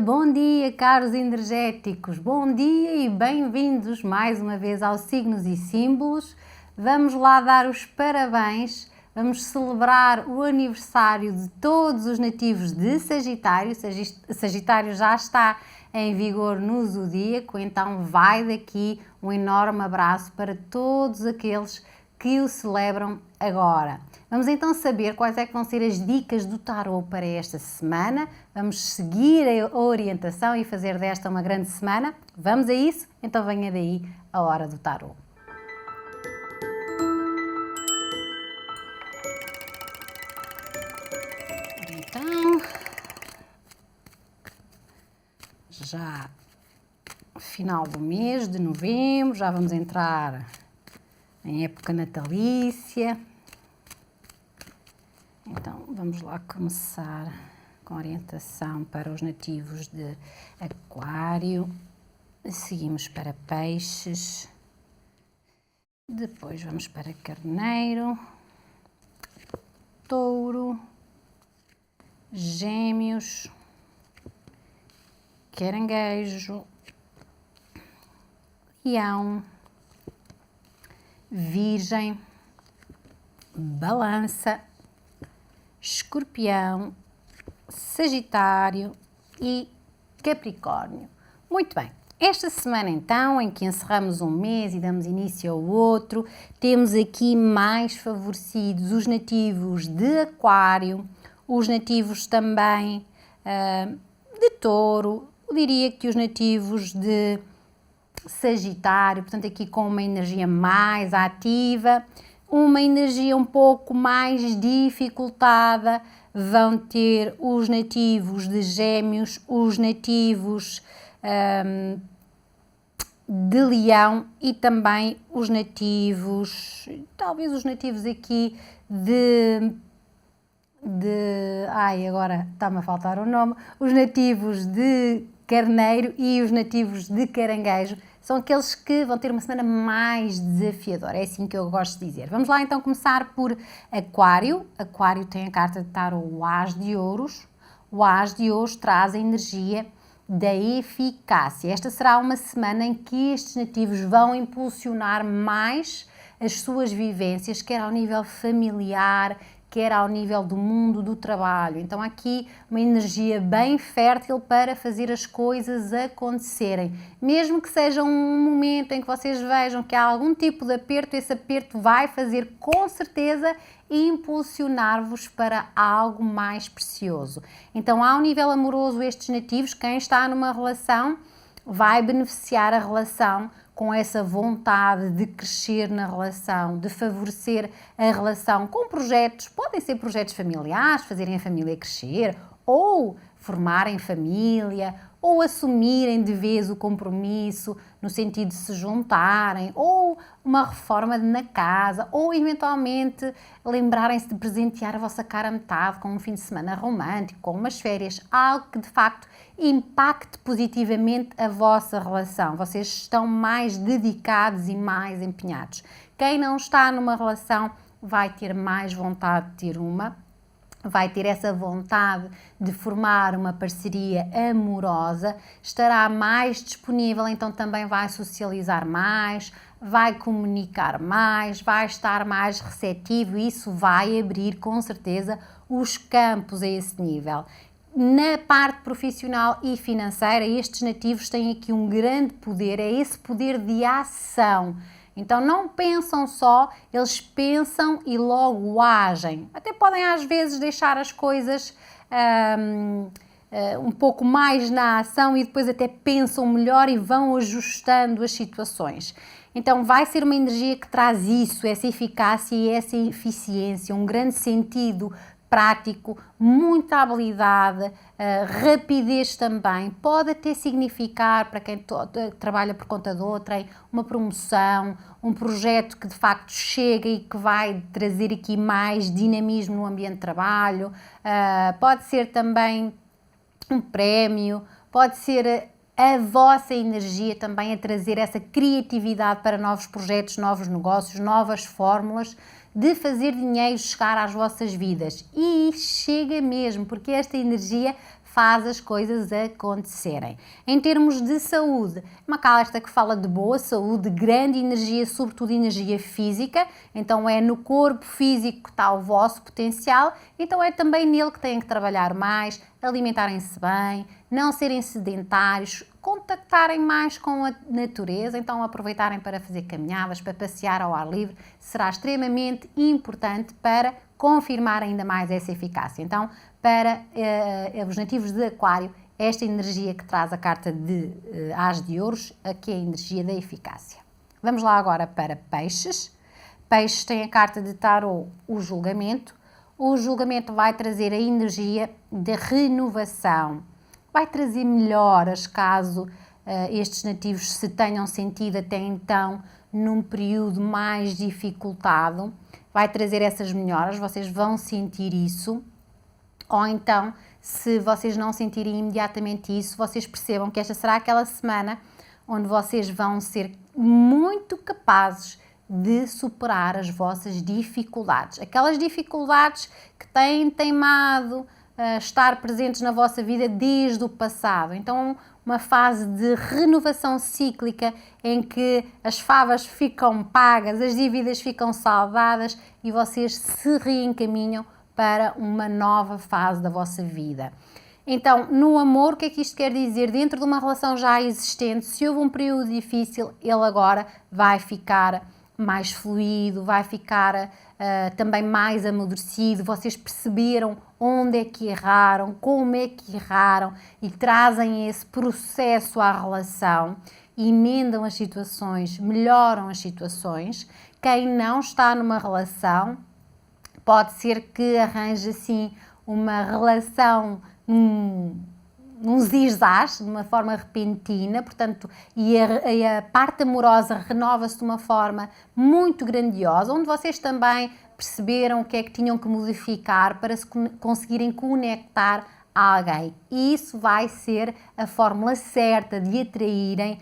bom dia, caros energéticos, bom dia e bem-vindos mais uma vez aos Signos e Símbolos. Vamos lá dar os parabéns, vamos celebrar o aniversário de todos os nativos de Sagitário. Sagitário já está em vigor no zodíaco, então vai daqui um enorme abraço para todos aqueles que o celebram agora. Vamos então saber quais é que vão ser as dicas do tarot para esta semana. Vamos seguir a orientação e fazer desta uma grande semana. Vamos a isso? Então venha daí a hora do tarot. Então, já final do mês de novembro, já vamos entrar em época natalícia. Então, vamos lá começar com orientação para os nativos de Aquário. Seguimos para Peixes. Depois vamos para Carneiro, Touro, Gêmeos, Caranguejo, Leão, Virgem, Balança, Escorpião, Sagitário e Capricórnio. Muito bem, esta semana então, em que encerramos um mês e damos início ao outro, temos aqui mais favorecidos os nativos de Aquário, os nativos também de Touro, eu diria que os nativos de Sagitário, portanto aqui com uma energia mais ativa, uma energia um pouco mais dificultada, vão ter os nativos de Gêmeos, os nativos de Leão e também os nativos, talvez os nativos aqui agora está-me a faltar o nome, os nativos de Carneiro e os nativos de Caranguejo, são aqueles que vão ter uma semana mais desafiadora, é assim que eu gosto de dizer. Vamos lá então começar por Aquário. Aquário tem a carta de tarot o As de Ouros. O As de Ouros traz a energia da eficácia. Esta será uma semana em que estes nativos vão impulsionar mais as suas vivências, quer ao nível familiar, quer ao nível do mundo do trabalho. Então aqui uma energia bem fértil para fazer as coisas acontecerem. Mesmo que seja um momento em que vocês vejam que há algum tipo de aperto, esse aperto vai fazer com certeza impulsionar-vos para algo mais precioso. Então ao nível amoroso, estes nativos, quem está numa relação, vai beneficiar a relação com essa vontade de crescer na relação, de favorecer a relação com projetos, podem ser projetos familiares, fazerem a família crescer, ou formarem família, ou assumirem de vez o compromisso, no sentido de se juntarem, ou uma reforma na casa, ou eventualmente lembrarem-se de presentear a vossa cara metade com um fim de semana romântico, com umas férias, algo que de facto impacte positivamente a vossa relação. Vocês estão mais dedicados e mais empenhados. Quem não está numa relação vai ter mais vontade de ter uma, vai ter essa vontade de formar uma parceria amorosa, estará mais disponível, então também vai socializar mais, vai comunicar mais, vai estar mais receptivo e isso vai abrir com certeza os campos a esse nível. Na parte profissional e financeira, estes nativos têm aqui um grande poder, é esse poder de ação. Então não pensam só, eles pensam e logo agem. Até podem às vezes deixar as coisas um pouco mais na ação e depois até pensam melhor e vão ajustando as situações. Então vai ser uma energia que traz isso, essa eficácia e essa eficiência, um grande sentido prático, muita habilidade, rapidez também, pode até significar, para quem trabalha por conta de outrem, uma promoção, um projeto que de facto chega e que vai trazer aqui mais dinamismo no ambiente de trabalho, pode ser também um prémio, pode ser a vossa energia também a trazer essa criatividade para novos projetos, novos negócios, novas fórmulas de fazer dinheiro chegar às vossas vidas. E chega mesmo, porque esta energia faz as coisas acontecerem. Em termos de saúde, uma carta que fala de boa saúde, grande energia, sobretudo energia física, então é no corpo físico que está o vosso potencial, então é também nele que têm que trabalhar mais, alimentarem-se bem, não serem sedentários, contactarem mais com a natureza, então aproveitarem para fazer caminhadas, para passear ao ar livre, será extremamente importante para confirmar ainda mais essa eficácia. Então, para os nativos de Aquário, esta energia que traz a carta de As de Ouros, que é a energia da eficácia. Vamos lá agora para Peixes. Peixes tem a carta de Tarot, o julgamento. O julgamento vai trazer a energia de renovação. Vai trazer melhoras caso estes nativos se tenham sentido até então num período mais dificultado. Vai trazer essas melhoras, vocês vão sentir isso. Ou então, se vocês não sentirem imediatamente isso, vocês percebam que esta será aquela semana onde vocês vão ser muito capazes de superar as vossas dificuldades. Aquelas dificuldades que têm teimado estar presentes na vossa vida desde o passado. Então, uma fase de renovação cíclica em que as favas ficam pagas, as dívidas ficam saldadas e vocês se reencaminham para uma nova fase da vossa vida. Então, no amor, o que é que isto quer dizer? Dentro de uma relação já existente, se houve um período difícil, ele agora vai ficar mais fluido, vai ficar também mais amadurecido, vocês perceberam onde é que erraram, como é que erraram e trazem esse processo à relação, emendam as situações, melhoram as situações. Quem não está numa relação, pode ser que arranje assim uma relação num zizás, de uma forma repentina, portanto, e a parte amorosa renova-se de uma forma muito grandiosa, onde vocês também perceberam o que é que tinham que modificar para se conseguirem conectar a alguém. E isso vai ser a fórmula certa de atraírem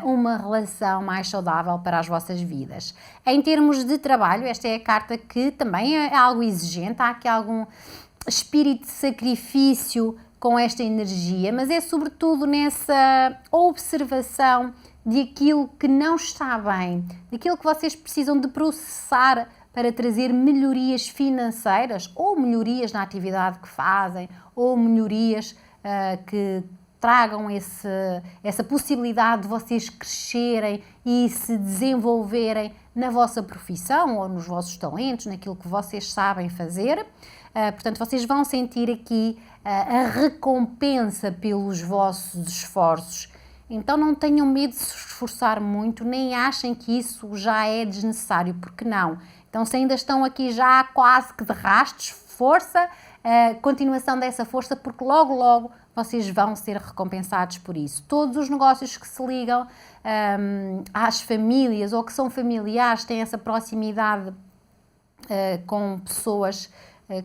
uma relação mais saudável para as vossas vidas. Em termos de trabalho, esta é a carta que também é algo exigente, há aqui algum espírito de sacrifício com esta energia, mas é sobretudo nessa observação de aquilo que não está bem, daquilo que vocês precisam de processar para trazer melhorias financeiras ou melhorias na atividade que fazem ou melhorias que tragam essa possibilidade de vocês crescerem e se desenvolverem na vossa profissão ou nos vossos talentos, naquilo que vocês sabem fazer. Portanto, vocês vão sentir aqui a recompensa pelos vossos esforços. Então não tenham medo de se esforçar muito, nem achem que isso já é desnecessário, porque não. Então se ainda estão aqui já quase que de rastros, força, continuação dessa força, porque logo, logo vocês vão ser recompensados por isso. Todos os negócios que se ligam às famílias ou que são familiares, têm essa proximidade com pessoas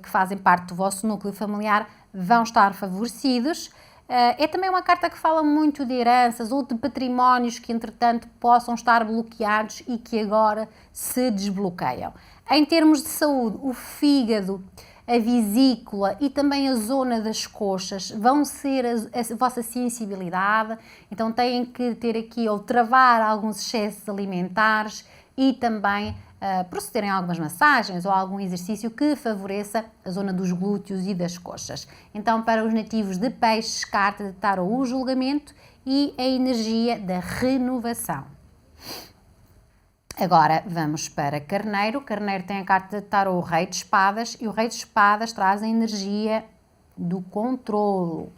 que fazem parte do vosso núcleo familiar, vão estar favorecidos. É também uma carta que fala muito de heranças ou de patrimónios que, entretanto, possam estar bloqueados e que agora se desbloqueiam. Em termos de saúde, o fígado, a vesícula e também a zona das coxas vão ser a vossa sensibilidade, então têm que ter aqui ou travar alguns excessos alimentares e também procederem a algumas massagens ou algum exercício que favoreça a zona dos glúteos e das coxas. Então, para os nativos de Peixes, carta de Tarot, o julgamento e a energia da renovação. Agora vamos para Carneiro. Carneiro tem a carta de Tarot, o Rei de Espadas, e o Rei de Espadas traz a energia do controlo.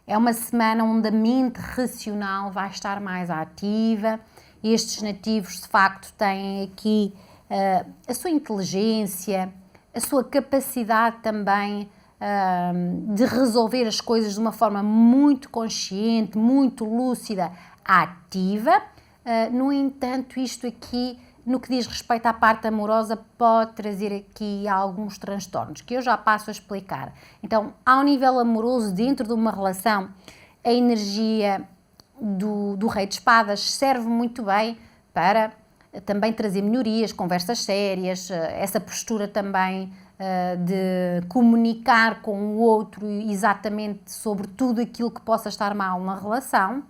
É uma semana onde a mente racional vai estar mais ativa. Estes nativos, de facto, têm aqui a sua inteligência, a sua capacidade também de resolver as coisas de uma forma muito consciente, muito lúcida, ativa. No entanto, isto aqui, no que diz respeito à parte amorosa, pode trazer aqui alguns transtornos, que eu já passo a explicar. Então, ao nível amoroso, dentro de uma relação, a energia do Rei de Espadas serve muito bem para também trazer melhorias, conversas sérias, essa postura também de comunicar com o outro exatamente sobre tudo aquilo que possa estar mal na relação.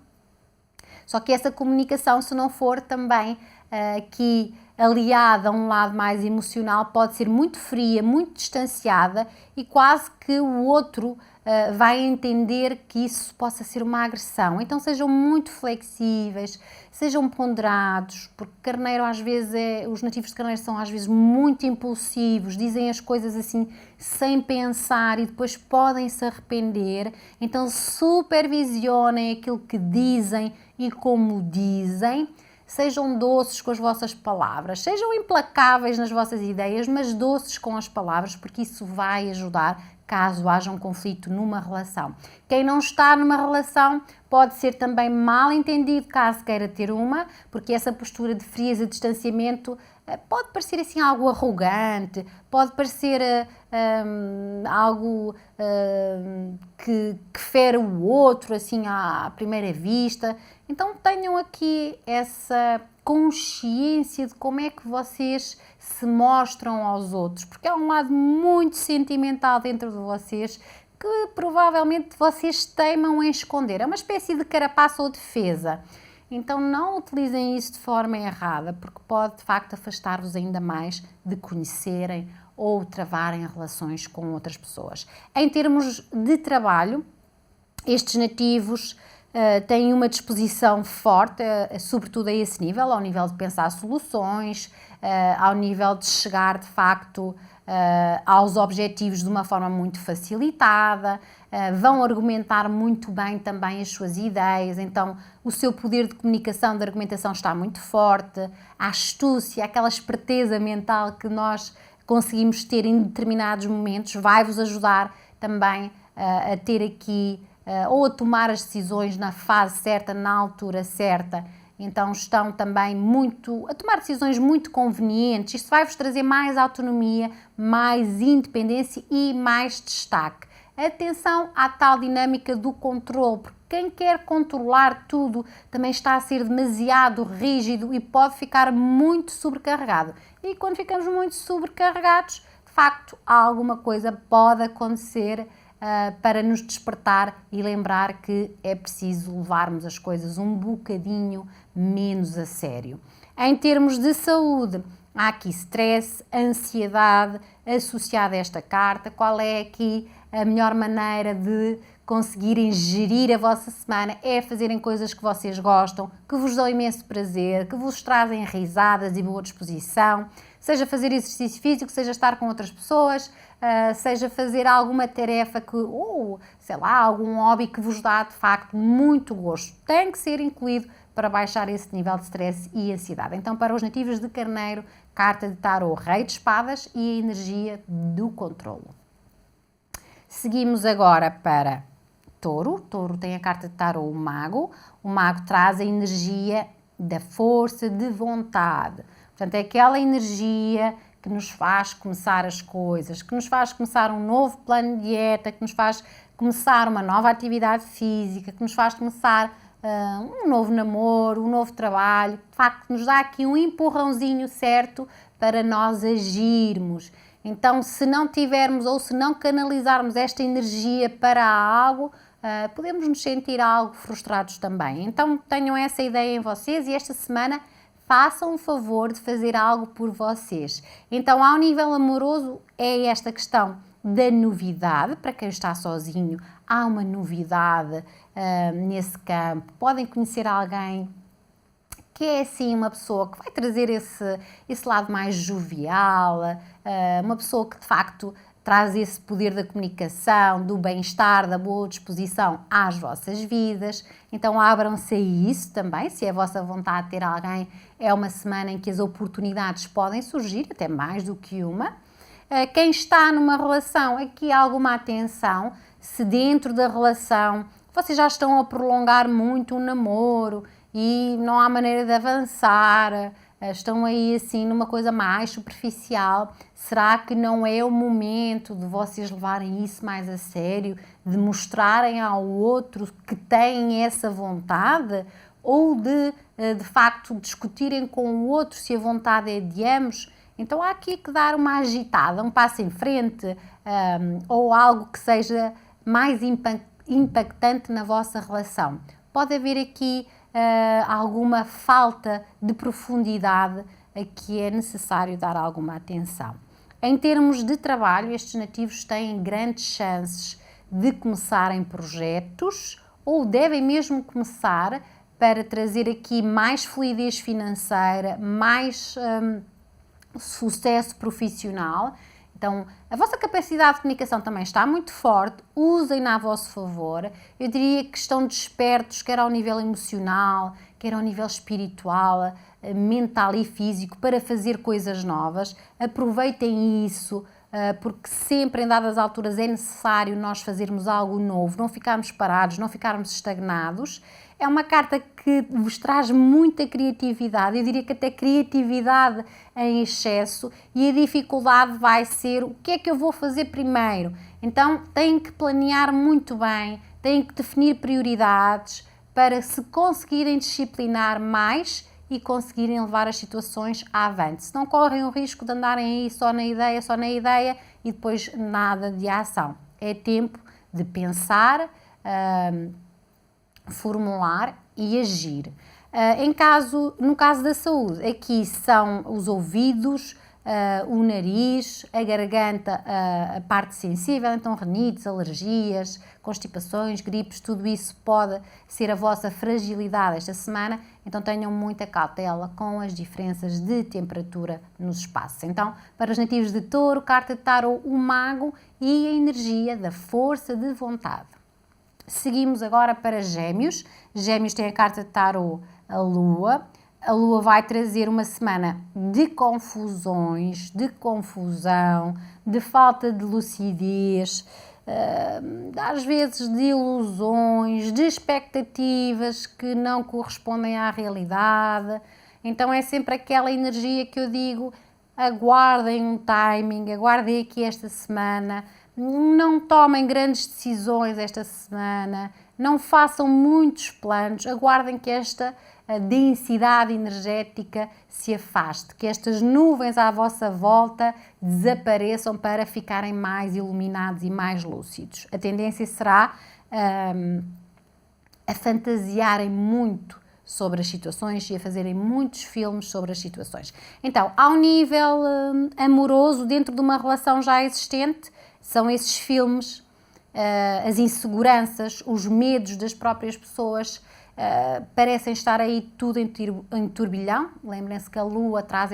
Só que essa comunicação, se não for também aqui aliada a um lado mais emocional, pode ser muito fria, muito distanciada e quase que o outro vai entender que isso possa ser uma agressão. Então sejam muito flexíveis, sejam ponderados, porque Carneiro às vezes os nativos de Carneiro são às vezes muito impulsivos, dizem as coisas assim sem pensar e depois podem se arrepender. Então supervisionem aquilo que dizem e como dizem. Sejam doces com as vossas palavras, sejam implacáveis nas vossas ideias, mas doces com as palavras, porque isso vai ajudar caso haja um conflito numa relação. Quem não está numa relação pode ser também mal entendido caso queira ter uma, porque essa postura de frieza e distanciamento pode parecer assim algo arrogante, pode parecer algo que fere o outro assim à primeira vista. Então tenham aqui essa consciência de como é que vocês se mostram aos outros, porque há um lado muito sentimental dentro de vocês que provavelmente vocês teimam em esconder. É uma espécie de carapaça ou defesa. Então não utilizem isso de forma errada, porque pode de facto afastar-vos ainda mais de conhecerem ou travarem relações com outras pessoas. Em termos de trabalho, estes nativos têm uma disposição forte, sobretudo a esse nível, ao nível de pensar soluções, ao nível de chegar de facto aos objetivos de uma forma muito facilitada, vão argumentar muito bem também as suas ideias, então o seu poder de comunicação, de argumentação está muito forte, a astúcia, aquela esperteza mental que nós conseguimos ter em determinados momentos vai-vos ajudar também a ter aqui ou a tomar as decisões na fase certa, na altura certa. Então estão também a tomar decisões muito convenientes. Isto vai-vos trazer mais autonomia, mais independência e mais destaque. Atenção à tal dinâmica do controle, porque quem quer controlar tudo também está a ser demasiado rígido e pode ficar muito sobrecarregado. E quando ficamos muito sobrecarregados, de facto, alguma coisa pode acontecer para nos despertar e lembrar que é preciso levarmos as coisas um bocadinho menos a sério. Em termos de saúde, há aqui stress, ansiedade associada a esta carta. Qual é aqui a melhor maneira de conseguirem gerir a vossa semana? É fazerem coisas que vocês gostam, que vos dão imenso prazer, que vos trazem risadas e boa disposição, seja fazer exercício físico, seja estar com outras pessoas, seja fazer alguma tarefa ou, sei lá, algum hobby que vos dá de facto muito gosto. Tem que ser incluído para baixar esse nível de stress e ansiedade. Então, para os nativos de Carneiro, carta de tarô Rei de Espadas e a energia do controlo. Seguimos agora para Touro. Touro tem a carta de tarô o Mago. O Mago traz a energia da força de vontade. Portanto, é aquela energia que nos faz começar as coisas, que nos faz começar um novo plano de dieta, que nos faz começar uma nova atividade física, que nos faz começar um novo namoro, um novo trabalho. De facto, nos dá aqui um empurrãozinho certo para nós agirmos. Então, se não tivermos ou se não canalizarmos esta energia para algo, podemos nos sentir algo frustrados também. Então, tenham essa ideia em vocês e esta semana façam o favor de fazer algo por vocês. Então, ao nível amoroso, é esta questão da novidade. Para quem está sozinho, há uma novidade nesse campo. Podem conhecer alguém que é assim uma pessoa que vai trazer esse lado mais jovial, uma pessoa que de facto traz esse poder da comunicação, do bem-estar, da boa disposição às vossas vidas. Então abram-se a isso também, se é a vossa vontade de ter alguém, é uma semana em que as oportunidades podem surgir, até mais do que uma. Quem está numa relação, aqui há alguma atenção, se dentro da relação vocês já estão a prolongar muito o namoro e não há maneira de avançar, estão aí assim numa coisa mais superficial, será que não é o momento de vocês levarem isso mais a sério, de mostrarem ao outro que têm essa vontade ou de facto discutirem com o outro se a vontade é de ambos? Então há aqui que dar uma agitada, um passo em frente, ou algo que seja mais impactante na vossa relação. Pode haver aqui alguma falta de profundidade a que é necessário dar alguma atenção. Em termos de trabalho, estes nativos têm grandes chances de começarem projetos ou devem mesmo começar para trazer aqui mais fluidez financeira, mais sucesso profissional. Então, a vossa capacidade de comunicação também está muito forte, usem-na a vosso favor. Eu diria que estão despertos, quer ao nível emocional, quer ao nível espiritual, mental e físico, para fazer coisas novas. Aproveitem isso, porque sempre em dadas alturas é necessário nós fazermos algo novo, não ficarmos parados, não ficarmos estagnados. É uma carta que vos traz muita criatividade, eu diria que até criatividade em excesso, e a dificuldade vai ser o que é que eu vou fazer primeiro. Então têm que planear muito bem, têm que definir prioridades para se conseguirem disciplinar mais e conseguirem levar as situações avante. Se não correm o risco de andarem aí só na ideia e depois nada de ação. É tempo de pensar, formular e agir. No caso da saúde, aqui são os ouvidos, o nariz, a garganta, a parte sensível, então rinites, alergias, constipações, gripes, tudo isso pode ser a vossa fragilidade esta semana, então tenham muita cautela com as diferenças de temperatura nos espaços. Então, para os nativos de Touro, carta de tarot, o mago e a energia da força de vontade. Seguimos agora para Gêmeos. Gêmeos tem a carta de tarot, a Lua. A Lua vai trazer uma semana de confusões, de confusão, de falta de lucidez, às vezes de ilusões, de expectativas que não correspondem à realidade. Então é sempre aquela energia que eu digo, aguardem um timing, aguardem aqui esta semana, não tomem grandes decisões esta semana, não façam muitos planos, aguardem que esta densidade energética se afaste, que estas nuvens à vossa volta desapareçam para ficarem mais iluminados e mais lúcidos. A tendência será a fantasiarem muito sobre as situações e a fazerem muitos filmes sobre as situações. Então, ao nível amoroso, dentro de uma relação já existente, são esses filmes, as inseguranças, os medos das próprias pessoas, parecem estar aí tudo em turbilhão. Lembrem-se que a Lua traz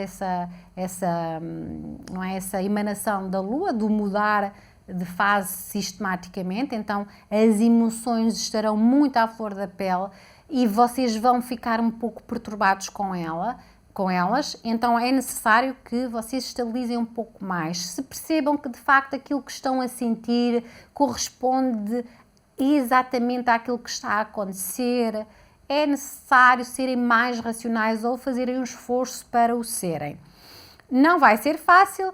não é, essa emanação da Lua, do mudar de fase sistematicamente, então as emoções estarão muito à flor da pele e vocês vão ficar um pouco perturbados com elas, então é necessário que vocês estabilizem um pouco mais, se percebam que de facto aquilo que estão a sentir corresponde exatamente àquilo que está a acontecer, é necessário serem mais racionais ou fazerem um esforço para o serem. Não vai ser fácil,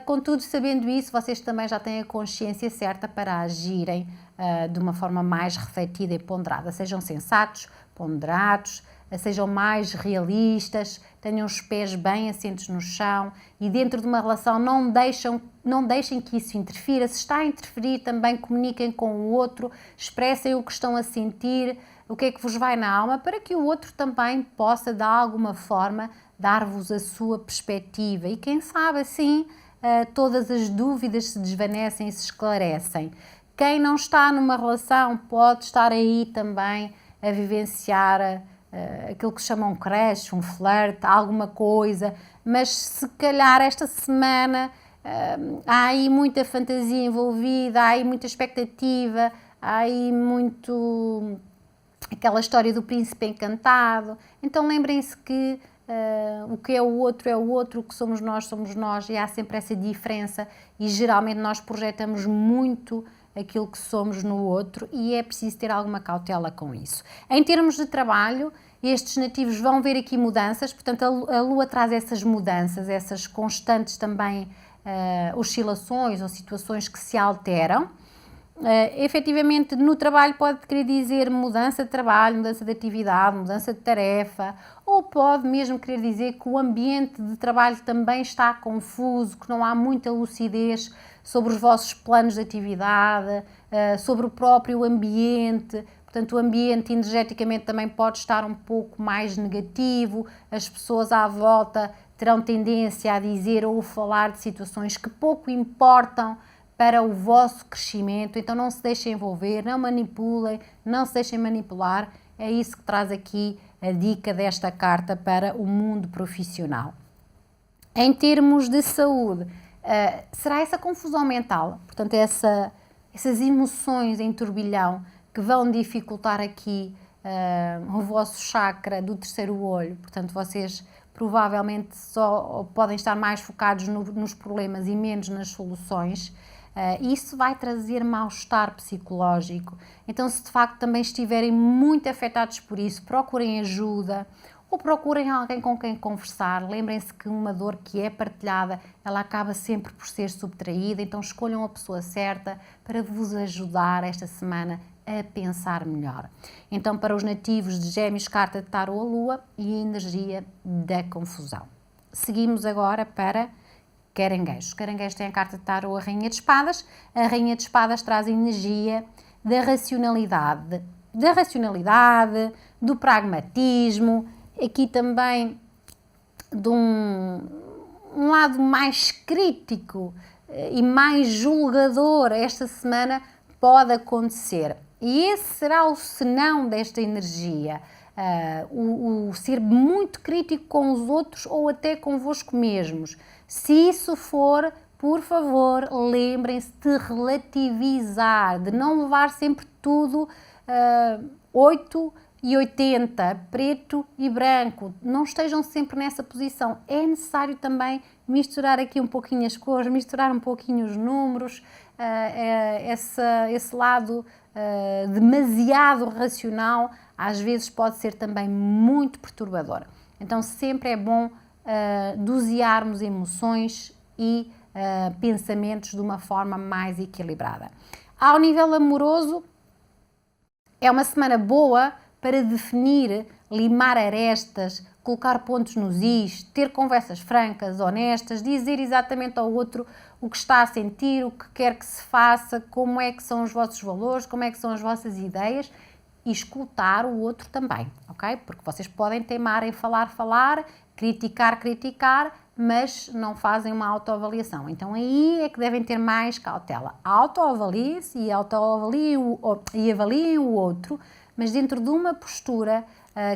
contudo, sabendo isso, vocês também já têm a consciência certa para agirem de uma forma mais refletida e ponderada. Sejam sensatos, ponderados, sejam mais realistas, tenham os pés bem assentos no chão e dentro de uma relação não deixem que isso interfira. Se está a interferir, também comuniquem com o outro, expressem o que estão a sentir, o que é que vos vai na alma, para que o outro também possa, de alguma forma, dar-vos a sua perspectiva e quem sabe assim todas as dúvidas se desvanecem e se esclarecem. Quem não está numa relação pode estar aí também a vivenciar aquilo que chamam um crush, um flerte, alguma coisa, mas se calhar esta semana há aí muita fantasia envolvida, há aí muita expectativa, há aí muito aquela história do príncipe encantado. Então lembrem-se que o que é o outro, o que somos nós, e há sempre essa diferença e geralmente nós projetamos muito aquilo que somos no outro e é preciso ter alguma cautela com isso. Em termos de trabalho, estes nativos vão ver aqui mudanças, portanto a Lua traz essas mudanças, essas constantes também oscilações ou situações que se alteram. Efetivamente, no trabalho pode querer dizer mudança de trabalho, mudança de atividade, mudança de tarefa, ou pode mesmo querer dizer que o ambiente de trabalho também está confuso, que não há muita lucidez sobre os vossos planos de atividade, sobre o próprio ambiente. Portanto, o ambiente energeticamente também pode estar um pouco mais negativo, as pessoas à volta terão tendência a dizer ou falar de situações que pouco importam para o vosso crescimento, então não se deixem envolver, não manipulem, não se deixem manipular. É isso que traz aqui a dica desta carta para o mundo profissional. Em termos de saúde, será essa confusão mental, portanto, essas emoções em turbilhão que vão dificultar aqui o vosso chakra do terceiro olho, portanto, vocês provavelmente só podem estar mais focados nos problemas e menos nas soluções. Isso vai trazer mal-estar psicológico. Então, se de facto também estiverem muito afetados por isso, procurem ajuda ou procurem alguém com quem conversar. Lembrem-se que uma dor que é partilhada, ela acaba sempre por ser subtraída, então escolham a pessoa certa para vos ajudar esta semana a pensar melhor. Então, para os nativos de Gêmeos, carta de Tarô, a Lua e a energia da confusão. Seguimos agora para Caranguejos. Caranguejos tem a carta de Tarô, a Rainha de Espadas. A Rainha de Espadas traz a energia da racionalidade, do pragmatismo, aqui também de um lado mais crítico e mais julgador esta semana pode acontecer. E esse será o senão desta energia. O ser muito crítico com os outros ou até convosco mesmos. Se isso for, por favor, lembrem-se de relativizar, de não levar sempre tudo 8 e 80, preto e branco. Não estejam sempre nessa posição. É necessário também misturar aqui um pouquinho as cores, misturar um pouquinho os números, esse lado demasiado racional, às vezes pode ser também muito perturbador. Então sempre é bom dosearmos emoções e pensamentos de uma forma mais equilibrada. Ao nível amoroso, é uma semana boa para definir, limar arestas, colocar pontos nos is, ter conversas francas, honestas, dizer exatamente ao outro o que está a sentir, o que quer que se faça, como é que são os vossos valores, como é que são as vossas ideias e escutar o outro também, ok? Porque vocês podem teimar em falar, criticar, mas não fazem uma autoavaliação. Então aí é que devem ter mais cautela. Autoavaliem-se e avaliem o outro, mas dentro de uma postura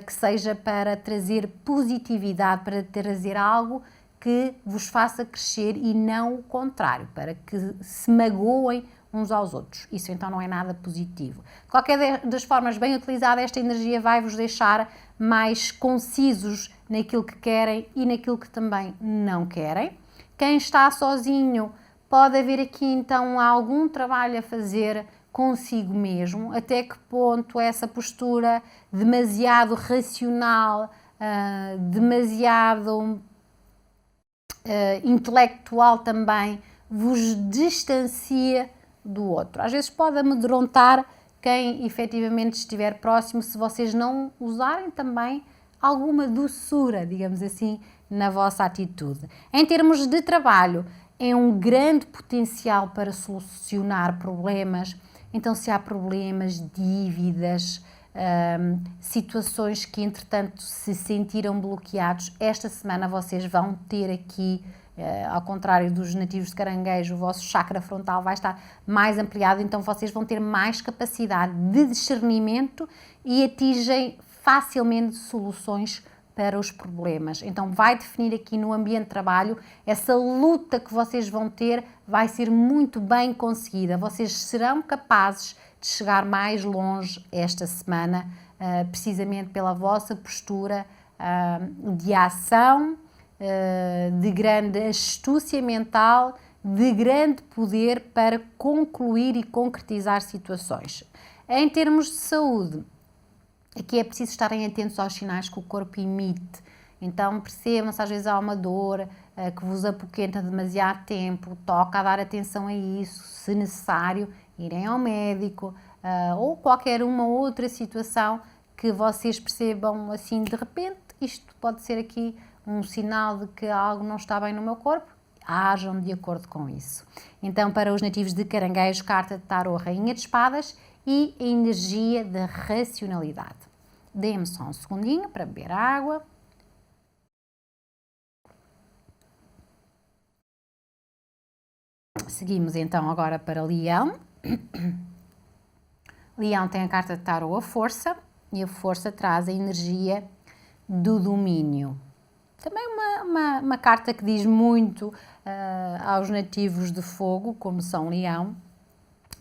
que seja para trazer positividade, para trazer algo que vos faça crescer e não o contrário, para que se magoem uns aos outros. Isso então não é nada positivo. Qualquer das formas bem utilizada, esta energia vai vos deixar mais concisos naquilo que querem e naquilo que também não querem. Quem está sozinho, pode haver aqui então algum trabalho a fazer consigo mesmo, até que ponto essa postura demasiado racional, demasiado intelectual também, vos distancia do outro. Às vezes pode amedrontar quem efetivamente estiver próximo se vocês não usarem também alguma doçura, digamos assim, na vossa atitude. Em termos de trabalho, é um grande potencial para solucionar problemas. Então, se há problemas, dívidas, situações que entretanto se sentiram bloqueados, esta semana vocês vão ter aqui, ao contrário dos nativos de Caranguejo, o vosso chakra frontal vai estar mais ampliado, então vocês vão ter mais capacidade de discernimento e atingem facilmente soluções para os problemas. Então vai definir aqui no ambiente de trabalho, essa luta que vocês vão ter vai ser muito bem conseguida. Vocês serão capazes de chegar mais longe esta semana, precisamente pela vossa postura de ação, de grande astúcia mental, de grande poder para concluir e concretizar situações. Em termos de saúde, aqui é preciso estarem atentos aos sinais que o corpo emite. Então percebam se às vezes há uma dor que vos apoquenta demasiado tempo, toca a dar atenção a isso, se necessário, irem ao médico, ou qualquer uma outra situação que vocês percebam assim de repente, isto pode ser aqui um sinal de que algo não está bem no meu corpo, ajam de acordo com isso. Então, para os nativos de Caranguejo, carta de tarô, Rainha de Espadas e a energia da racionalidade. Dê-me só um segundinho para beber água. Seguimos então agora para Leão. Leão tem a carta de tarô, a força, e a força traz a energia do domínio. Também uma carta que diz muito aos nativos de fogo, como são Leão,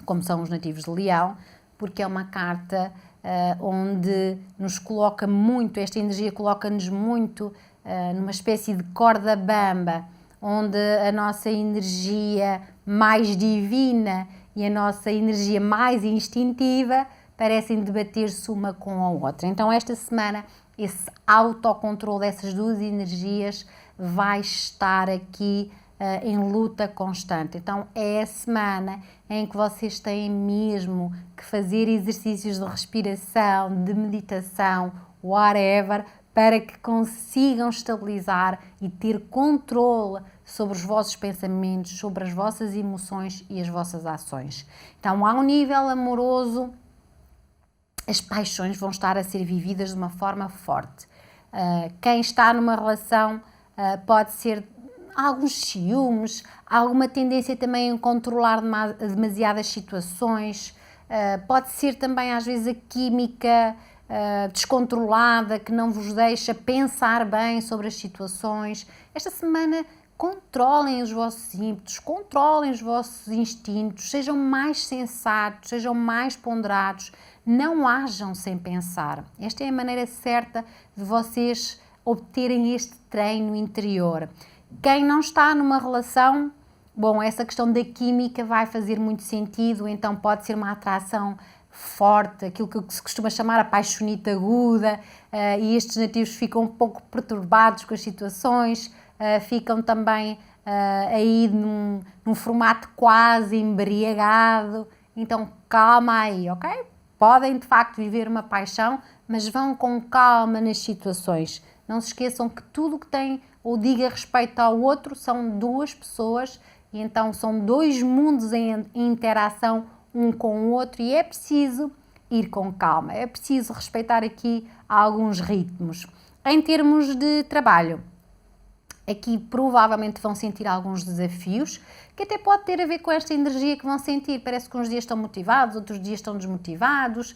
como são os nativos de Leão, porque é uma carta onde nos coloca muito, esta energia coloca-nos muito numa espécie de corda bamba, onde a nossa energia mais divina e a nossa energia mais instintiva parecem debater-se uma com a outra. Então, esta semana, esse autocontrole dessas duas energias vai estar aqui em luta constante. Então, é a semana em que vocês têm mesmo que fazer exercícios de respiração, de meditação, whatever, para que consigam estabilizar e ter controle sobre os vossos pensamentos, sobre as vossas emoções e as vossas ações. Então, ao nível amoroso, as paixões vão estar a ser vividas de uma forma forte. Quem está numa relação pode ser alguns ciúmes, alguma tendência também a controlar demasiadas situações, pode ser também às vezes a química descontrolada que não vos deixa pensar bem sobre as situações. Esta semana controlem os vossos ímpetos, controlem os vossos instintos, sejam mais sensatos, sejam mais ponderados, não ajam sem pensar. Esta é a maneira certa de vocês obterem este treino interior. Quem não está numa relação, bom, essa questão da química vai fazer muito sentido, então pode ser uma atração forte, aquilo que se costuma chamar a paixonite aguda, e estes nativos ficam um pouco perturbados com as situações, ficam também aí num formato quase embriagado, então calma aí, ok? Podem de facto viver uma paixão, mas vão com calma nas situações. Não se esqueçam que tudo o que tem ou diga respeito ao outro são duas pessoas e então são dois mundos em interação um com o outro e é preciso ir com calma, é preciso respeitar aqui alguns ritmos. Em termos de trabalho, aqui provavelmente vão sentir alguns desafios, que até pode ter a ver com esta energia que vão sentir. Parece que uns dias estão motivados, outros dias estão desmotivados,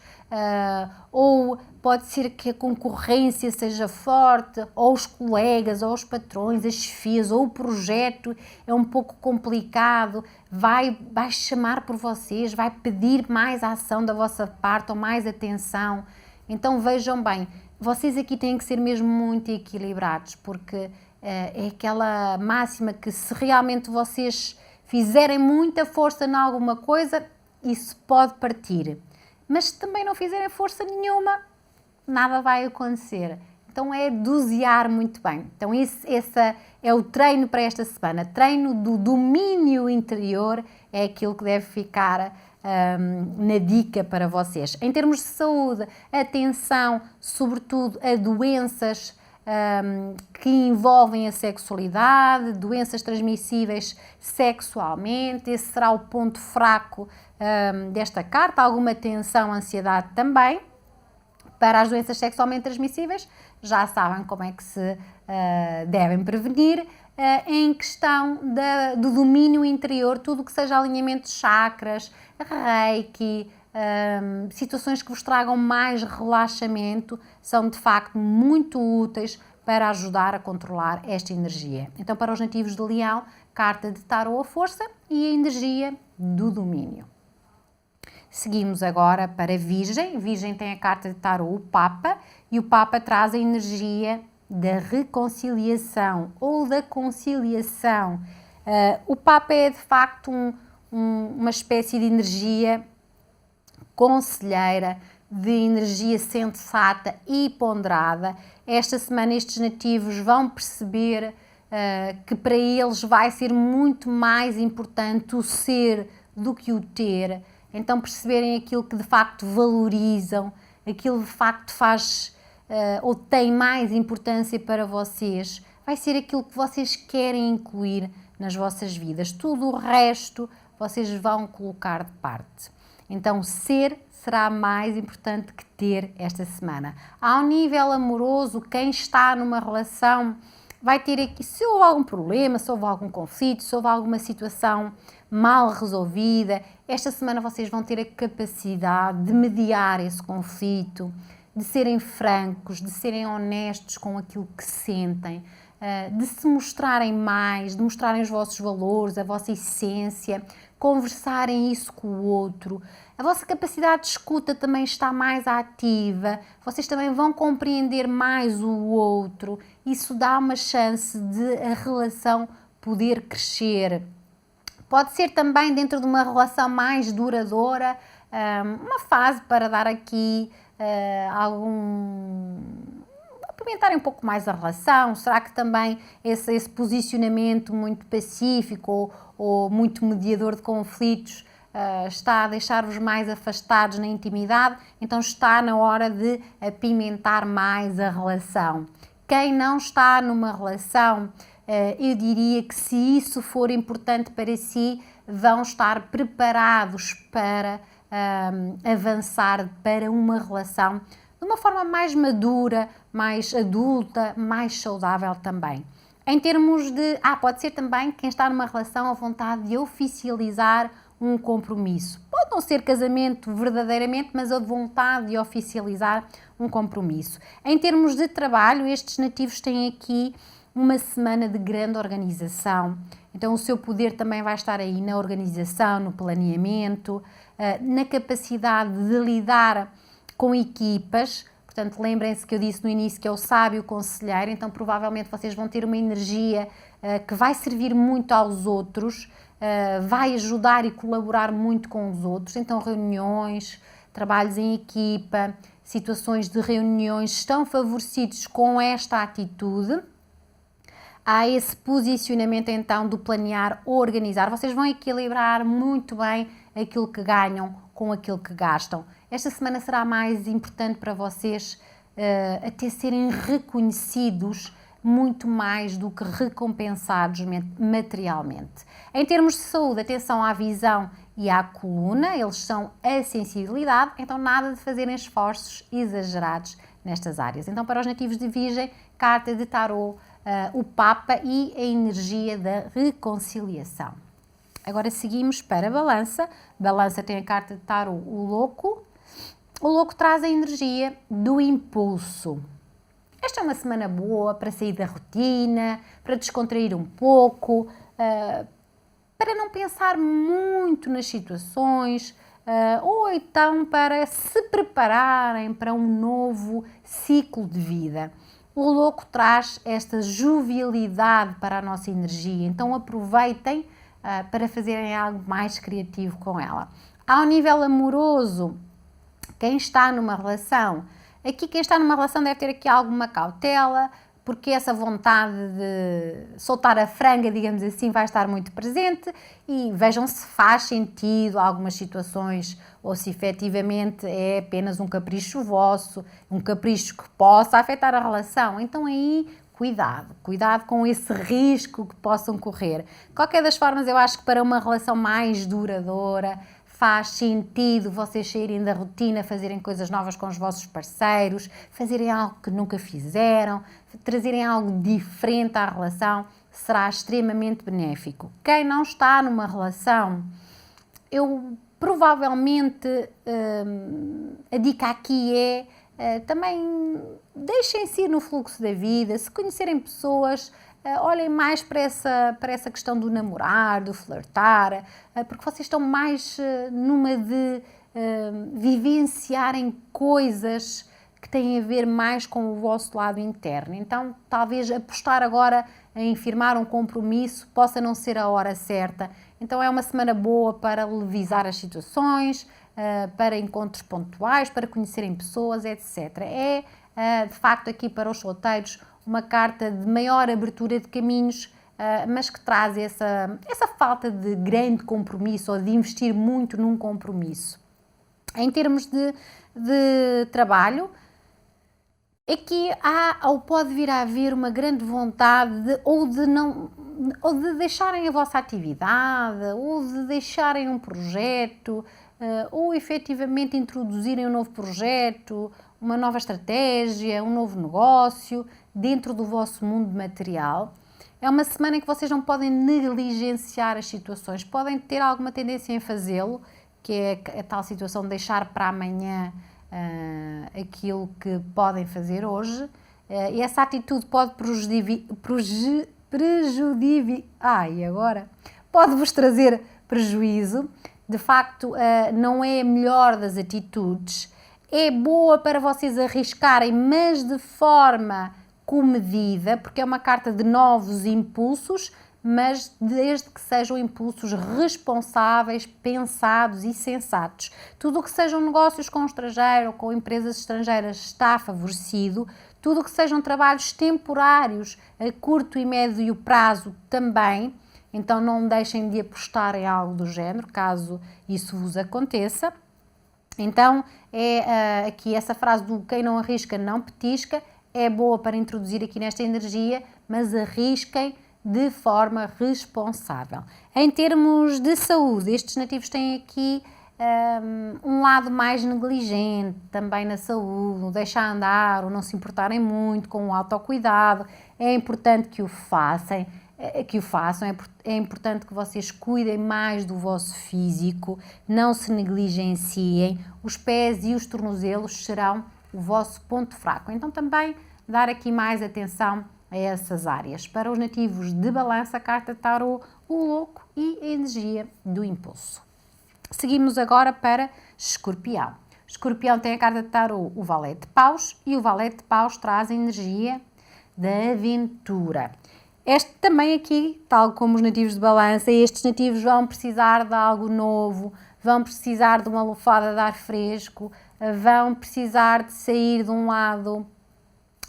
ou pode ser que a concorrência seja forte, ou os colegas, ou os patrões, as chefias, ou o projeto é um pouco complicado, vai chamar por vocês, vai pedir mais ação da vossa parte, ou mais atenção. Então vejam bem, vocês aqui têm que ser mesmo muito equilibrados, porque é aquela máxima que se realmente vocês fizerem muita força em alguma coisa, isso pode partir. Mas se também não fizerem força nenhuma, nada vai acontecer. Então é dosear muito bem. Então esse é o treino para esta semana. Treino do domínio interior é aquilo que deve ficar na dica para vocês. Em termos de saúde, atenção sobretudo a doenças que envolvem a sexualidade, doenças transmissíveis sexualmente, esse será o ponto fraco desta carta, alguma tensão, ansiedade também. Para as doenças sexualmente transmissíveis, já sabem como é que se devem prevenir. Em questão do domínio interior, tudo o que seja alinhamento de chakras, reiki, situações que vos tragam mais relaxamento são de facto muito úteis para ajudar a controlar esta energia. Então, para os nativos de Leão, carta de tarô, a força e a energia do domínio. Seguimos agora para Virgem. Virgem tem a carta de tarô, o Papa, e o Papa traz a energia da reconciliação ou da conciliação. O Papa é de facto uma espécie de energia conselheira, de energia sensata e ponderada. Esta semana estes nativos vão perceber que para eles vai ser muito mais importante o ser do que o ter. Então perceberem aquilo que de facto valorizam, aquilo de facto faz ou tem mais importância para vocês, vai ser aquilo que vocês querem incluir nas vossas vidas. Tudo o resto vocês vão colocar de parte. Então, ser será mais importante que ter esta semana. Ao nível amoroso, quem está numa relação vai ter aqui, se houve algum problema, se houve algum conflito, se houve alguma situação mal resolvida, esta semana vocês vão ter a capacidade de mediar esse conflito, de serem francos, de serem honestos com aquilo que sentem, de se mostrarem mais, de mostrarem os vossos valores, a vossa essência, conversarem isso com o outro. A vossa capacidade de escuta também está mais ativa, vocês também vão compreender mais o outro. Isso dá uma chance de a relação poder crescer. Pode ser também dentro de uma relação mais duradoura, uma fase para dar aqui apimentarem um pouco mais a relação. Será que também esse posicionamento muito pacífico ou muito mediador de conflitos está a deixar-vos mais afastados na intimidade? Então está na hora de apimentar mais a relação. Quem não está numa relação, eu diria que se isso for importante para si, vão estar preparados para avançar para uma relação de uma forma mais madura, mais adulta, mais saudável também. Em termos de... pode ser também quem está numa relação a vontade de oficializar um compromisso. Pode não ser casamento verdadeiramente, mas a vontade de oficializar um compromisso. Em termos de trabalho, estes nativos têm aqui uma semana de grande organização. Então o seu poder também vai estar aí na organização, no planeamento, na capacidade de lidar com equipas. Portanto, lembrem-se que eu disse no início que é o sábio conselheiro, então provavelmente vocês vão ter uma energia que vai servir muito aos outros, vai ajudar e colaborar muito com os outros. Então reuniões, trabalhos em equipa, situações de reuniões estão favorecidos com esta atitude. Há esse posicionamento então do planear, organizar. Vocês vão equilibrar muito bem aquilo que ganham com aquilo que gastam. Esta semana será mais importante para vocês até serem reconhecidos muito mais do que recompensados materialmente. Em termos de saúde, atenção à visão e à coluna, eles são a sensibilidade, então nada de fazerem esforços exagerados nestas áreas. Então, para os nativos de Virgem, carta de tarô, o Papa e a energia da reconciliação. Agora seguimos para a Balança. Balança tem a carta de tarô, o Louco. O Louco traz a energia do impulso. Esta é uma semana boa para sair da rotina, para descontrair um pouco, para não pensar muito nas situações, ou então para se prepararem para um novo ciclo de vida. O Louco traz esta jovialidade para a nossa energia, então aproveitem para fazerem algo mais criativo com ela. Ao nível amoroso, quem está numa relação, aqui quem está numa relação deve ter aqui alguma cautela, porque essa vontade de soltar a franga, digamos assim, vai estar muito presente e vejam se faz sentido algumas situações ou se efetivamente é apenas um capricho vosso, um capricho que possa afetar a relação. Então aí, cuidado com esse risco que possam correr. De qualquer das formas, eu acho que para uma relação mais duradoura, faz sentido vocês saírem da rotina, fazerem coisas novas com os vossos parceiros, fazerem algo que nunca fizeram, trazerem algo diferente à relação, será extremamente benéfico. Quem não está numa relação, eu provavelmente, a dica aqui é também deixem-se ir no fluxo da vida, se conhecerem pessoas, olhem mais para essa questão do namorar, do flertar, porque vocês estão mais numa de vivenciarem coisas que têm a ver mais com o vosso lado interno. Então, talvez apostar agora em firmar um compromisso possa não ser a hora certa. Então, é uma semana boa para levisar as situações, para encontros pontuais, para conhecerem pessoas, etc. De facto, aqui para os solteiros, uma carta de maior abertura de caminhos mas que traz essa falta de grande compromisso ou de investir muito num compromisso. Em termos de trabalho, aqui há ou pode vir a haver uma grande vontade ou de deixarem a vossa atividade, ou de deixarem um projeto, ou efetivamente introduzirem um novo projeto, uma nova estratégia, um novo negócio dentro do vosso mundo material. É uma semana em que vocês não podem negligenciar as situações, podem ter alguma tendência em fazê-lo, que é a tal situação de deixar para amanhã aquilo que podem fazer hoje, e essa atitude pode pode-vos trazer prejuízo. De facto, não é a melhor das atitudes, é boa para vocês arriscarem, mas de forma comedida, porque é uma carta de novos impulsos, mas desde que sejam impulsos responsáveis, pensados e sensatos. Tudo o que sejam negócios com o estrangeiro ou com empresas estrangeiras está favorecido. Tudo o que sejam trabalhos temporários a curto e médio prazo também. Então não deixem de apostar em algo do género, caso isso vos aconteça. Então aqui essa frase do quem não arrisca não petisca é boa para introduzir aqui nesta energia, mas arrisquem de forma responsável. Em termos de saúde, estes nativos têm aqui um lado mais negligente também na saúde, o deixar andar, o não se importarem muito com o autocuidado. É importante que o façam, é importante que vocês cuidem mais do vosso físico, não se negligenciem. Os pés e os tornozelos serão o vosso ponto fraco. Então também dar aqui mais atenção a essas áreas. Para os nativos de Balança, a carta Tarot, o louco e a energia do impulso. Seguimos agora para Escorpião. Escorpião tem a carta de Tarot, o Valete de Paus, e o Valete de Paus traz a energia da aventura. Este também aqui, tal como os nativos de Balança, estes nativos vão precisar de algo novo, vão precisar de uma lufada de ar fresco, vão precisar de sair de um lado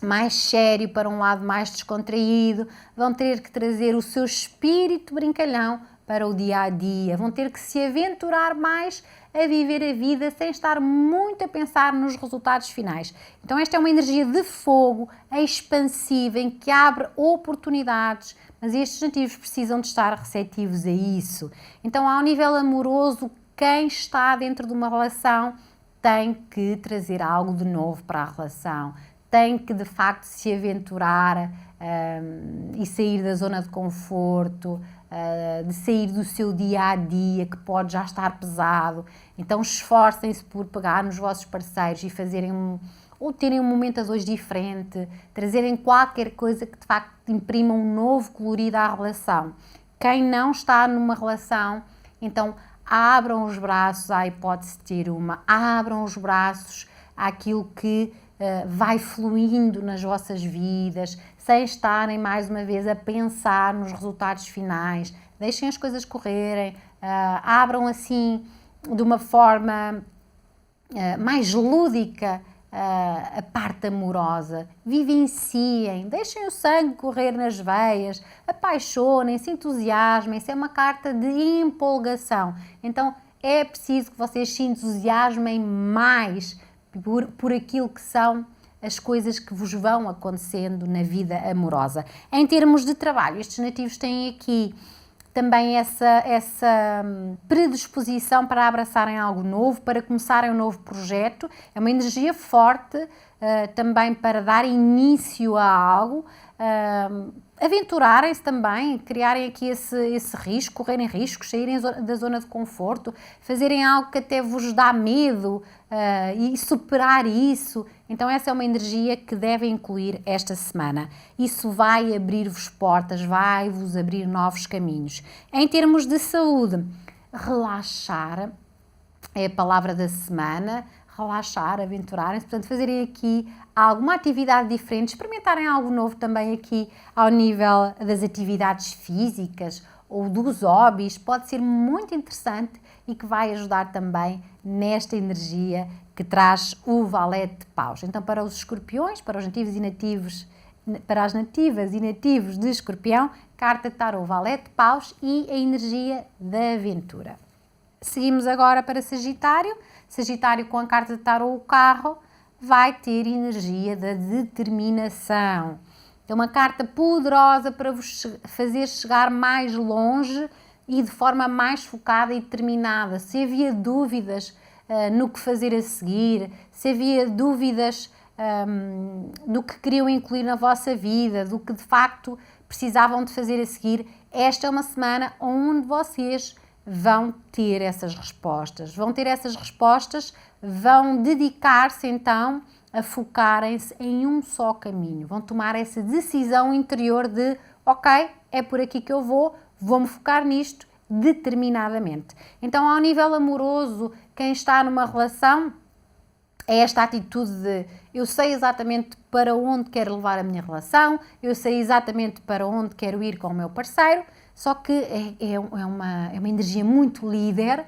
mais sério para um lado mais descontraído, vão ter que trazer o seu espírito brincalhão para o dia a dia, vão ter que se aventurar mais a viver a vida sem estar muito a pensar nos resultados finais. Então esta é uma energia de fogo, expansiva, em que abre oportunidades, mas estes nativos precisam de estar receptivos a isso. Então ao nível amoroso, quem está dentro de uma relação tem que trazer algo de novo para a relação, tem que de facto se aventurar e sair da zona de conforto, de sair do seu dia a dia que pode já estar pesado. Então esforcem-se por pegar nos vossos parceiros e fazerem ou terem um momento a dois diferente, trazerem qualquer coisa que de facto imprima um novo colorido à relação. Quem não está numa relação, então abram os braços à hipótese de ter uma, abram os braços àquilo que vai fluindo nas vossas vidas, sem estarem mais uma vez a pensar nos resultados finais. Deixem as coisas correrem, abram assim de uma forma mais lúdica a parte amorosa, vivenciem, deixem o sangue correr nas veias, apaixonem-se, entusiasmem-se. É uma carta de empolgação. Então é preciso que vocês se entusiasmem mais por aquilo que são as coisas que vos vão acontecendo na vida amorosa. Em termos de trabalho, estes nativos têm aqui também essa predisposição para abraçarem algo novo, para começarem um novo projeto. É uma energia forte também para dar início a algo, aventurarem-se também, criarem aqui esse risco, correrem riscos, saírem da zona de conforto, fazerem algo que até vos dá medo e superar isso. Então essa é uma energia que devem incluir esta semana. Isso vai abrir-vos portas, vai-vos abrir novos caminhos. Em termos de saúde, relaxar é a palavra da semana. Relaxar, aventurarem-se, portanto fazerem aqui alguma atividade diferente, experimentarem algo novo também aqui ao nível das atividades físicas ou dos hobbies, pode ser muito interessante e que vai ajudar também nesta energia que traz o Valete de Paus. Então para os escorpiões, para os nativos e nativos para as nativas e nativos de Escorpião, carta de tarô Valete de Paus e a energia da aventura. Seguimos agora para Sagitário. Sagitário com a carta de tarô o Carro vai ter energia da determinação. É uma carta poderosa para vos fazer chegar mais longe e de forma mais focada e determinada. Se havia dúvidas no que fazer a seguir, se havia dúvidas no que queriam incluir na vossa vida, do que de facto precisavam de fazer a seguir, esta é uma semana onde vocês vão ter essas respostas. Vão ter essas respostas, vão dedicar-se então a focarem-se em um só caminho. Vão tomar essa decisão interior de, ok, é por aqui que eu vou-me focar nisto determinadamente. Então, ao nível amoroso, quem está numa relação, é esta atitude de eu sei exatamente para onde quero levar a minha relação, eu sei exatamente para onde quero ir com o meu parceiro, só que é uma energia muito líder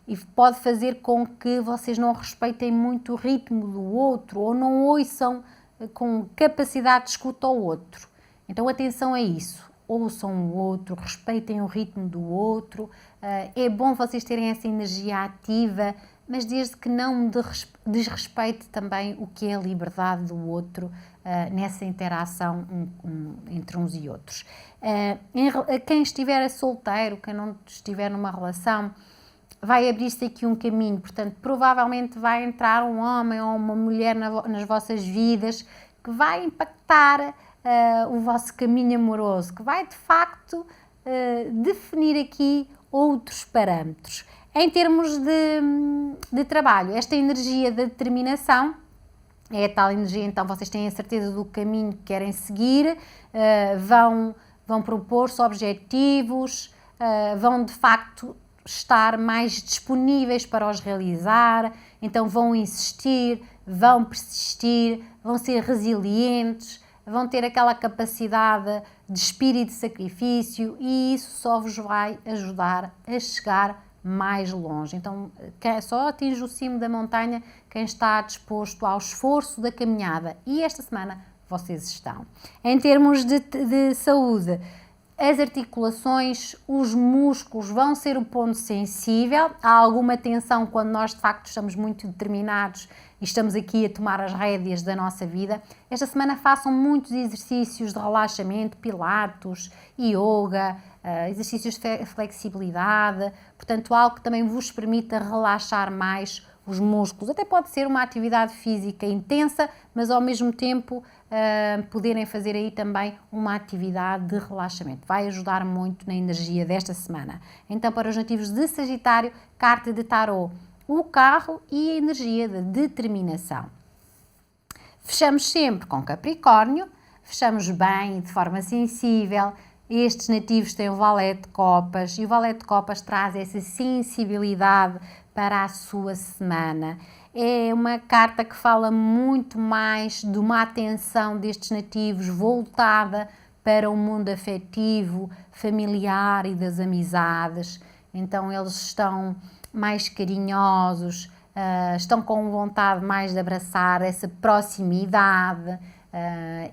e pode fazer com que vocês não respeitem muito o ritmo do outro ou não ouçam com capacidade de escuta ao outro. Então atenção a isso, ouçam o outro, respeitem o ritmo do outro, é bom vocês terem essa energia ativa, mas desde que não desrespeite também o que é a liberdade do outro nessa interação entre uns e outros. Quem estiver solteiro, quem não estiver numa relação, vai abrir-se aqui um caminho, portanto, provavelmente vai entrar um homem ou uma mulher nas vossas vidas que vai impactar o vosso caminho amoroso, que vai de facto definir aqui outros parâmetros. Em termos de trabalho, esta energia da determinação é a tal energia, então vocês têm a certeza do caminho que querem seguir, vão propor-se objetivos, vão de facto estar mais disponíveis para os realizar, então vão insistir, vão persistir, vão ser resilientes, vão ter aquela capacidade de espírito de sacrifício e isso só vos vai ajudar a chegar mais longe. Então, só atinge o cimo da montanha quem está disposto ao esforço da caminhada e esta semana vocês estão. Em termos de saúde, as articulações, os músculos vão ser o ponto sensível. Há alguma tensão quando nós de facto estamos muito determinados e estamos aqui a tomar as rédeas da nossa vida. Esta semana façam muitos exercícios de relaxamento, pilates, yoga, exercícios de flexibilidade, portanto algo que também vos permita relaxar mais os músculos. Até pode ser uma atividade física intensa, mas ao mesmo tempo poderem fazer aí também uma atividade de relaxamento. Vai ajudar muito na energia desta semana. Então, para os nativos de Sagitário, carta de tarô, o Carro e a energia de determinação. Fechamos sempre com Capricórnio, fechamos bem, de forma sensível. Estes nativos têm o Valete de Copas e o Valete de Copas traz essa sensibilidade para a sua semana. É uma carta que fala muito mais de uma atenção destes nativos voltada para o mundo afetivo, familiar e das amizades. Então eles estão mais carinhosos, estão com vontade mais de abraçar essa proximidade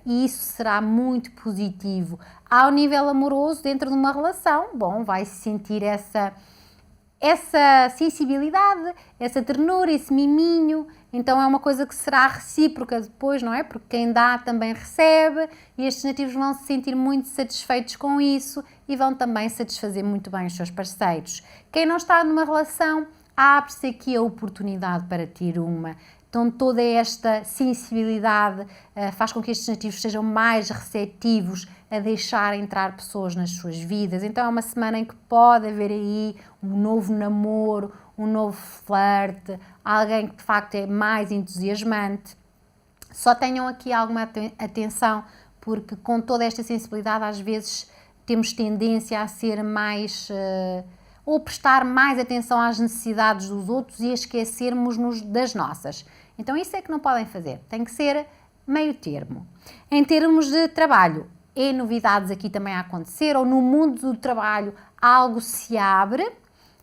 e isso será muito positivo. Ao nível amoroso, dentro de uma relação, bom, vai-se sentir essa sensibilidade, essa ternura, esse miminho, então é uma coisa que será recíproca depois, não é? Porque quem dá também recebe e estes nativos vão se sentir muito satisfeitos com isso e vão também satisfazer muito bem os seus parceiros. Quem não está numa relação, abre-se aqui a oportunidade para ter uma. Então toda esta sensibilidade faz com que estes nativos sejam mais receptivos a deixar entrar pessoas nas suas vidas. Então é uma semana em que pode haver aí um novo namoro, um novo flerte, alguém que de facto é mais entusiasmante. Só tenham aqui alguma atenção, porque com toda esta sensibilidade às vezes temos tendência a ser mais... ou prestar mais atenção às necessidades dos outros e a esquecermos-nos das nossas. Então isso é que não podem fazer, tem que ser meio termo. Em termos de trabalho, novidades aqui também a acontecer, ou no mundo do trabalho algo se abre,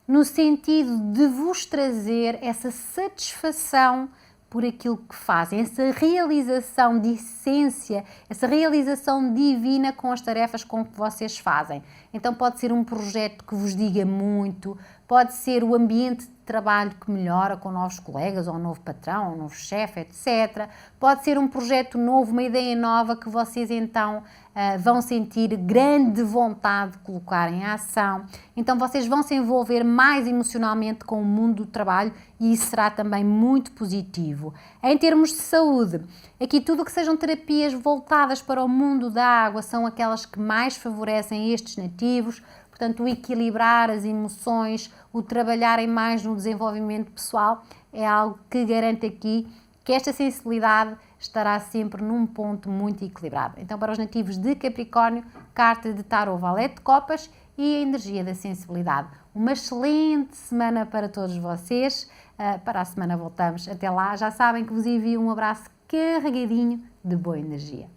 no sentido de vos trazer essa satisfação por aquilo que fazem, essa realização de essência, essa realização divina com as tarefas com que vocês fazem. Então pode ser um projeto que vos diga muito, pode ser o ambiente de trabalho que melhora com novos colegas, ou um novo patrão, ou um novo chefe, etc. Pode ser um projeto novo, uma ideia nova que vocês então vão sentir grande vontade de colocar em ação. Então vocês vão se envolver mais emocionalmente com o mundo do trabalho e isso será também muito positivo. Em termos de saúde, aqui tudo o que sejam terapias voltadas para o mundo da água são aquelas que mais favorecem estes nativos. Portanto, o equilibrar as emoções, o trabalharem mais no desenvolvimento pessoal é algo que garante aqui que esta sensibilidade estará sempre num ponto muito equilibrado. Então, para os nativos de Capricórnio, carta de Tarot Valete de Copas e a energia da sensibilidade. Uma excelente semana para todos vocês. Para a semana voltamos. Até lá, já sabem que vos envio um abraço carregadinho de boa energia.